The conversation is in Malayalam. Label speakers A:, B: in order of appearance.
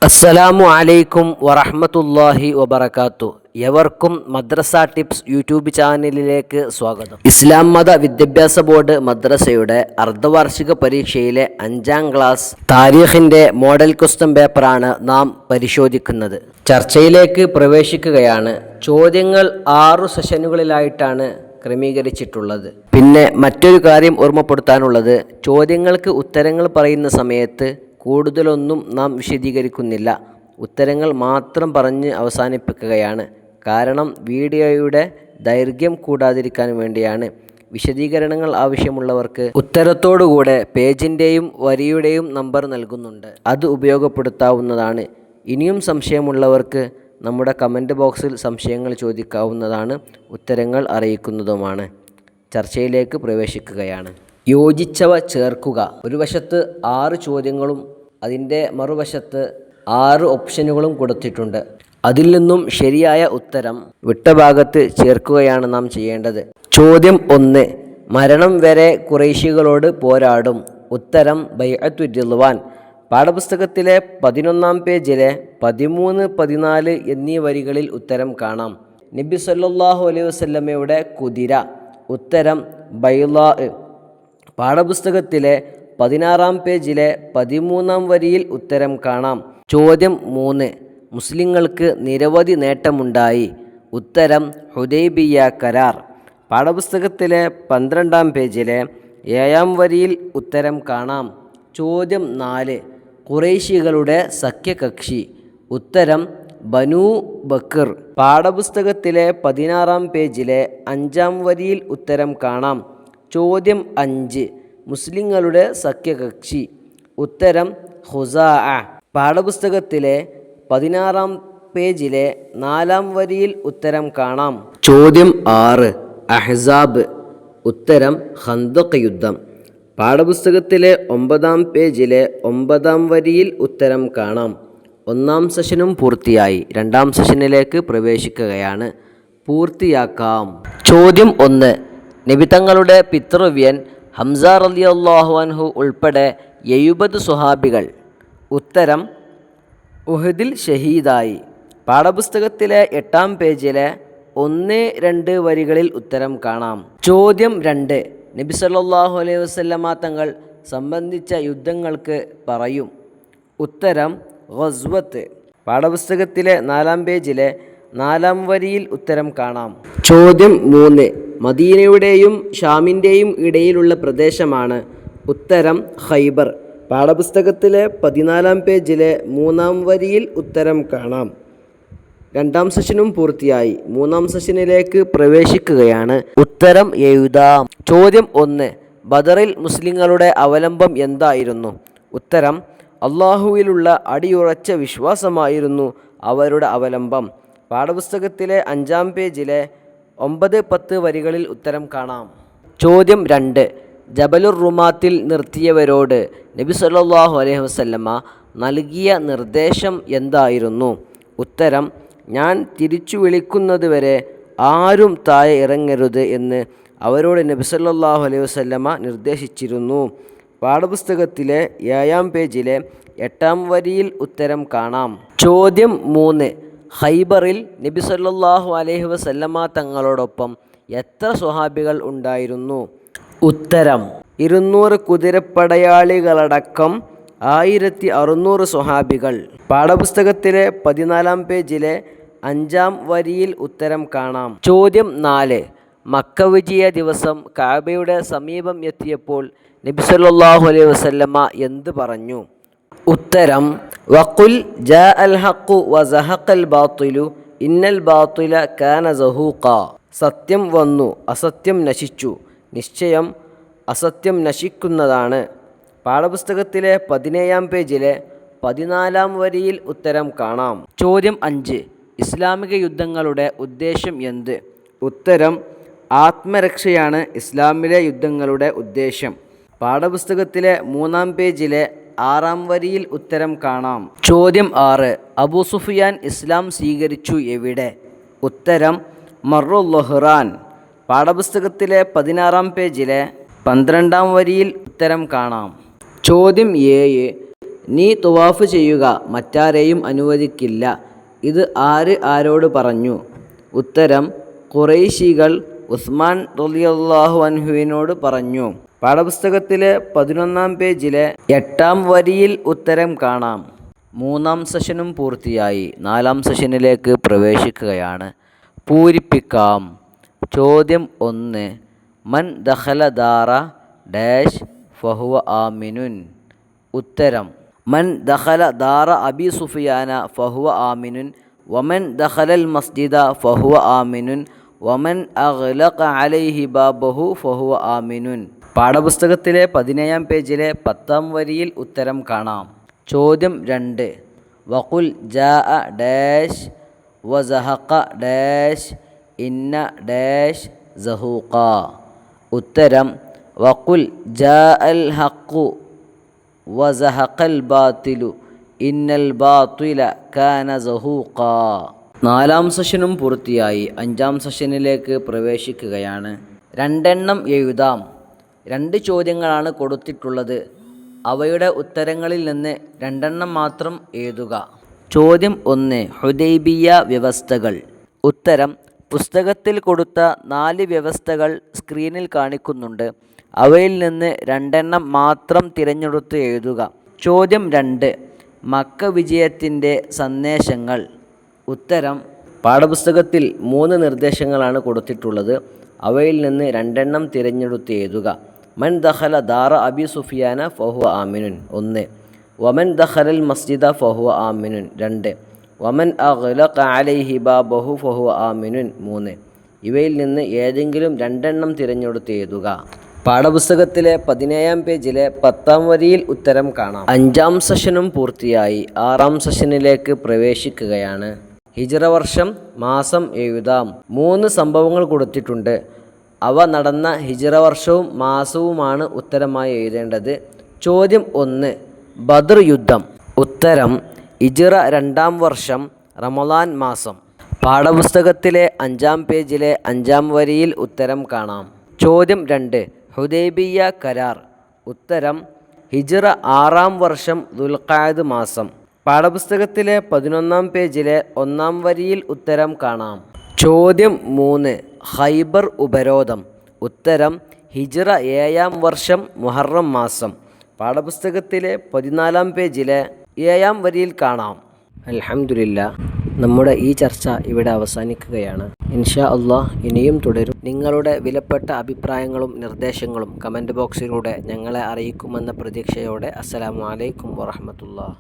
A: അസ്സലാമു അലൈക്കും വറഹ്മത്തുള്ളാഹി വബറകാത്തു. എവർക്കും മദ്രസ ടിപ്സ് യൂട്യൂബ് ചാനലിലേക്ക് സ്വാഗതം. ഇസ്ലാം മത വിദ്യാഭ്യാസ ബോർഡ് മദ്രസയുടെ അർദ്ധവാർഷിക പരീക്ഷയിലെ 5ാം ക്ലാസ് താരീഖിൻ്റെ മോഡൽ ക്വസ്റ്റ്യൻ പേപ്പറാണ് നാം പരിശോധിക്കുന്നത്. ചർച്ചയിലേക്ക് പ്രവേശിക്കുകയാണ്. ചോദ്യങ്ങൾ 6 സെഷനുകളിലായിട്ടാണ് ക്രമീകരിച്ചിട്ടുള്ളത്. പിന്നെ മറ്റൊരു കാര്യം ഓർമ്മപ്പെടുത്താനുള്ളത്, ചോദ്യങ്ങൾക്ക് ഉത്തരങ്ങൾ പറയുന്ന സമയത്ത് കൂടുതലൊന്നും നാം വിശദീകരിക്കുന്നില്ല. ഉത്തരങ്ങൾ മാത്രം പറഞ്ഞ് അവസാനിപ്പിക്കുകയാണ്. കാരണം വീഡിയോയുടെ ദൈർഘ്യം കൂടാതിരിക്കാൻ വേണ്ടിയാണ്. വിശദീകരണങ്ങൾ ആവശ്യമുള്ളവർക്ക് ഉത്തരത്തോടുകൂടെ പേജിൻ്റെയും വരിയുടെയും നമ്പർ നൽകുന്നുണ്ട്. അത് ഉപയോഗപ്പെടുത്താവുന്നതാണ്. ഇനിയും സംശയമുള്ളവർക്ക് നമ്മുടെ കമൻറ്റ് ബോക്സിൽ സംശയങ്ങൾ ചോദിക്കാവുന്നതാണ്. ഉത്തരങ്ങൾ അറിയിക്കുന്നതുമാണ്. ചർച്ചയിലേക്ക് പ്രവേശിക്കുകയാണ്. യോജിച്ചവ ചേർക്കുക. ഒരു വശത്ത് 6 ചോദ്യങ്ങളും അതിൻ്റെ മറുവശത്ത് 6 ഓപ്ഷനുകളും കൊടുത്തിട്ടുണ്ട്. അതിൽ നിന്നും ശരിയായ ഉത്തരം വിട്ട ഭാഗത്ത് ചേർക്കുകയാണ് നാം ചെയ്യേണ്ടത്. ചോദ്യം 1. മരണം വരെ ഖുറൈശികളോട് പോരാടും. ഉത്തരം ബൈഅത്തു റിദ്വാൻ. പാഠപുസ്തകത്തിലെ 11ാം പേജിലെ 13, 14 എന്നീ വരികളിൽ ഉത്തരം കാണാം. നബി സല്ലല്ലാഹു അലൈഹി വസല്ലമയുടെ കുതിര. ഉത്തരം ബൈളാ. പാഠപുസ്തകത്തിലെ 16ാം പേജിലെ 13ാം വരിയിൽ ഉത്തരം കാണാം. ചോദ്യം 3. മുസ്ലിങ്ങൾക്ക് നിരവധി നേട്ടമുണ്ടായി. ഉത്തരം ഹുദൈബിയ കരാർ. പാഠപുസ്തകത്തിലെ 12ാം പേജിലെ 7ാം വരിയിൽ ഉത്തരം കാണാം. ചോദ്യം 4. ഖുറൈശികളുടെ സഖ്യകക്ഷി. ഉത്തരം ബനൂ ബക്കർ. പാഠപുസ്തകത്തിലെ 16ാം പേജിലെ 5ാം വരിയിൽ ഉത്തരം കാണാം. ചോദ്യം 5. മുസ്ലിങ്ങളുടെ സഖ്യകക്ഷി. ഉത്തരം ഖുസാഅ. പാഠപുസ്തകത്തിലെ 16ാം പേജിലെ 4ാം വരിയിൽ ഉത്തരം കാണാം. ചോദ്യം 6. അഹ്സാബ്. ഉത്തരം ഖന്തഖ് യുദ്ധം. പാഠപുസ്തകത്തിലെ 9ാം പേജിലെ 9ാം വരിയിൽ ഉത്തരം കാണാം. 1ാം സെഷനും പൂർത്തിയായി. 2ാം സെഷനിലേക്ക് പ്രവേശിക്കുകയാണ്. പൂർത്തിയാക്കാം. ചോദ്യം 1. നബി തങ്ങളുടെ പിതൃവ്യൻ ഹംസ റളിയല്ലാഹു അൻഹു ഉൾപ്പെടെ 70 സ്വഹാബികൾ. ഉത്തരം ഉഹദിൽ ഷഹീദായി. പാഠപുസ്തകത്തിലെ 8ാം പേജിലെ 1, 2 വരികളിൽ ഉത്തരം കാണാം. ചോദ്യം 2. നബി സല്ലല്ലാഹു അലൈഹി വസല്ലമ തങ്ങൾ സംബന്ധിച്ച യുദ്ധങ്ങൾക്ക് പറയും. ഉത്തരം ഗസ്വത്ത്. പാഠപുസ്തകത്തിലെ 4ാം പേജിലെ 4ാം വരിയിൽ ഉത്തരം കാണാം. ചോദ്യം 3. മദീനയുടെയും ഷാമിൻ്റെയും ഇടയിലുള്ള പ്രദേശമാണ്. ഉത്തരം ഖൈബർ. പാഠപുസ്തകത്തിലെ 14ാം പേജിലെ 3ാം വരിയിൽ ഉത്തരം കാണാം. 2ാം സെഷനും പൂർത്തിയായി. 3ാം സെഷനിലേക്ക് പ്രവേശിക്കുകയാണ്. ഉത്തരം എഴുതാം. ചോദ്യം 1. ബദറിൽ മുസ്ലിങ്ങളുടെ അവലംബം എന്തായിരുന്നു? ഉത്തരം അള്ളാഹുവിലുള്ള അടിയുറച്ച വിശ്വാസമായിരുന്നു അവരുടെ അവലംബം. പാഠപുസ്തകത്തിലെ 5ാം പേജിലെ 9, 10 വരികളിൽ ഉത്തരം കാണാം. ചോദ്യം 2. ജബലുർ റുമാത്തിൽ നിർത്തിയവരോട് നബി സല്ലല്ലാഹു അലൈഹി വസല്ലമ നൽകിയ നിർദ്ദേശം എന്തായിരുന്നു? ഉത്തരം ഞാൻ തിരിച്ചു വിളിക്കുന്നതുവരെ ആരും താഴെ ഇറങ്ങരുത് എന്ന് അവരോട് നബി സല്ലല്ലാഹു അലൈഹി വസല്ലമ നിർദ്ദേശിച്ചിരുന്നു. പാഠപുസ്തകത്തിലെ 7ാം പേജിലെ 8ാം വരിയിൽ ഉത്തരം കാണാം. ചോദ്യം 3. ഖൈബറിൽ നബി സല്ലല്ലാഹു അലൈഹി വസല്ലമ തങ്ങളോടൊപ്പം എത്ര സ്വഹാബികൾ ഉണ്ടായിരുന്നു? ഉത്തരം 200 കുതിരപ്പടയാളികളടക്കം 1600 സ്വഹാബികൾ. പാഠപുസ്തകത്തിലെ 14ാം പേജിലെ 5ാം വരിയിൽ ഉത്തരം കാണാം. ചോദ്യം 4. മക്ക വിജയ ദിവസം കഅബയുടെ സമീപം എത്തിയപ്പോൾ നബി സല്ലല്ലാഹു അലൈഹി വസല്ലമ എന്ത് പറഞ്ഞു? ഉത്തരം വഖുൽ ജാഅൽ ഹഖു വസഹഖൽ ബാത്തിലു ഇന്നൽ ബാത്തില കാന സഹൂഖ. സത്യം വന്നു, അസത്യം നശിച്ചു. നിശ്ചയം അസത്യം നശിക്കുന്നതാണ്. പാഠപുസ്തകത്തിലെ 17ാം പേജിലെ 14ാം വരിയിൽ ഉത്തരം കാണാം. ചോദ്യം 5. ഇസ്ലാമിക യുദ്ധങ്ങളുടെ ഉദ്ദേശം എന്ത്? ഉത്തരം ആത്മരക്ഷയാണ് ഇസ്ലാമിലെ യുദ്ധങ്ങളുടെ ഉദ്ദേശം. പാഠപുസ്തകത്തിലെ 3ാം പേജിലെ 6ാം വരിയിൽ ഉത്തരം കാണാം. ചോദ്യം 6. അബൂ സുഫിയാൻ ഇസ്ലാം സ്വീകരിച്ചു എവിടെ? ഉത്തരം മർറുൽ ലഹ്റാൻ. പാഠപുസ്തകത്തിലെ 16ാം പേജിലെ 12ാം വരിയിൽ ഉത്തരം കാണാം. ചോദ്യം 7. നീ തുവാഫ് ചെയ്യുക, മറ്റാരെയും അനുവദിക്കില്ല. ഇത് ആര് ആരോട് പറഞ്ഞു? ഉത്തരം, ഖുറൈശികൾ ഉസ്മാൻ റളിയല്ലാഹു അൻഹുവിനോട് പറഞ്ഞു. പാഠപുസ്തകത്തിലെ 11-ാം പേജിലെ 8-ാം വരിയിൽ ഉത്തരം കാണാം. 3-ാം സെഷനും പൂർത്തിയായി. 4-ാം സെഷനിലേക്ക് പ്രവേശിക്കുകയാണ്. പൂരിപ്പിക്കാം. ചോദ്യം 1. മൻ ദഖല ദാറ ഡാഷ് ഫഹുവ ആമിനുൻ. ഉത്തരം, മൻ ദഖല ദാറ അബി സുഫിയാന ഫഹുവ ആമിനുൻ വമൻ ദഖലൽ മസ്ജിദ ഫഹുവ ആമിനുൻ വമൻ അഗ്ലഖ അലൈഹി ബാബഹു ഫഹുവ ആമിനുൻ. പാഠപുസ്തകത്തിലെ 17-ാം പേജിലെ 10-ാം വരിയിൽ ഉത്തരം കാണാം. ചോദ്യം 2. വഖുൽ ജാഅ ഡാഷ് വസഹഖ ഡാഷ് ഇന്ന ഡാഷ് സഹൂഖ. ഉത്തരം, വഖുൽ ജാഅൽ ഹഖ്ഖു വസഹഖൽ ബാത്തിലു ഇന്നൽ ബാത്തില കാന സഹൂഖ. 4-ാം സെഷനും പൂർത്തിയായി. 5-ാം സെഷനിലേക്ക് പ്രവേശിക്കുകയാണ്. 2 എണ്ണം എഴുതാം. 2 ചോദ്യങ്ങളാണ് കൊടുത്തിട്ടുള്ളത്. അവയുടെ ഉത്തരങ്ങളിൽ നിന്ന് 2 എണ്ണം മാത്രം എഴുതുക. ചോദ്യം 1. ഹുദൈബിയ വ്യവസ്ഥകൾ. ഉത്തരം, പുസ്തകത്തിൽ കൊടുത്ത 4 വ്യവസ്ഥകൾ സ്ക്രീനിൽ കാണിക്കുന്നുണ്ട്. അവയിൽ നിന്ന് 2 എണ്ണം മാത്രം തിരഞ്ഞെടുത്ത് എഴുതുക. ചോദ്യം 2. മക്ക വിജയത്തിൻ്റെ സന്ദേശങ്ങൾ. ഉത്തരം, പാഠപുസ്തകത്തിൽ 3 നിർദ്ദേശങ്ങളാണ് കൊടുത്തിട്ടുള്ളത്. അവയിൽ നിന്ന് 2 എണ്ണം തിരഞ്ഞെടുത്ത് എഴുതുക. മൻ ദഖല ദാറ അബി സുഫിയാന ഫഹുവ ആമിനുൻ 1. വമൻ ദഖലൽ മസ്ജിദ ഫഹുവ ആമിനുൻ 2. വമൻ അഗ്ലഖ അലൈഹി ബാബഹു ഫഹുവ ആമിനുൻ 3. ഇവയിൽ നിന്ന് ഏതെങ്കിലും 2 എണ്ണം തിരഞ്ഞെടുത്ത് എഴുതുക. പാഠപുസ്തകത്തിലെ 17-ാം പേജിലെ 10-ാം വരിയിൽ ഉത്തരം കാണാം. 5-ാം സെഷനും പൂർത്തിയായി. 6-ാം സെഷനിലേക്ക് പ്രവേശിക്കുകയാണ്. ഹിജ്റ വർഷം, മാസം എഴുതാം. 3 സംഭവങ്ങൾ കൊടുത്തിട്ടുണ്ട്. അവ നടന്ന ഹിജ്റ വർഷവും മാസവുമാണ് ഉത്തരമായി എഴുതേണ്ടത്. ചോദ്യം 1. ബദർ യുദ്ധം. ഉത്തരം, ഹിജ്റ 2-ാം വർഷം, റമളാൻ മാസം. പാഠപുസ്തകത്തിലെ 5-ാം പേജിലെ 5-ാം വരിയിൽ ഉത്തരം കാണാം. ചോദ്യം 2. ഹുദൈബിയ കരാർ. ഉത്തരം, ഹിജ്റ 6-ാം വർഷം, ദുൽഖഅദ് മാസം. പാഠപുസ്തകത്തിലെ 11-ാം പേജിലെ 1-ാം വരിയിൽ ഉത്തരം കാണാം. ചോദ്യം 3. ഖൈബർ ഉപരോധം. ഉത്തരം, ഹിജ്റ 7-ാം വർഷം, മുഹറം മാസം. പാഠപുസ്തകത്തിലെ 14-ാം പേജിലെ 7-ാം വരിയിൽ കാണാം. അൽഹംദുലില്ലാഹ്, നമ്മുടെ ഈ ചർച്ച ഇവിടെ അവസാനിക്കുകയാണ്. ഇൻഷാ അല്ലാഹ് ഇനിയും തുടരും. നിങ്ങളുടെ വിലപ്പെട്ട അഭിപ്രായങ്ങളും നിർദ്ദേശങ്ങളും കമൻറ്റ് ബോക്സിലൂടെ ഞങ്ങളെ അറിയിക്കുമെന്ന പ്രതീക്ഷയോടെ അസ്സലാമു അലൈക്കും വറഹ്മത്തുള്ളാഹി.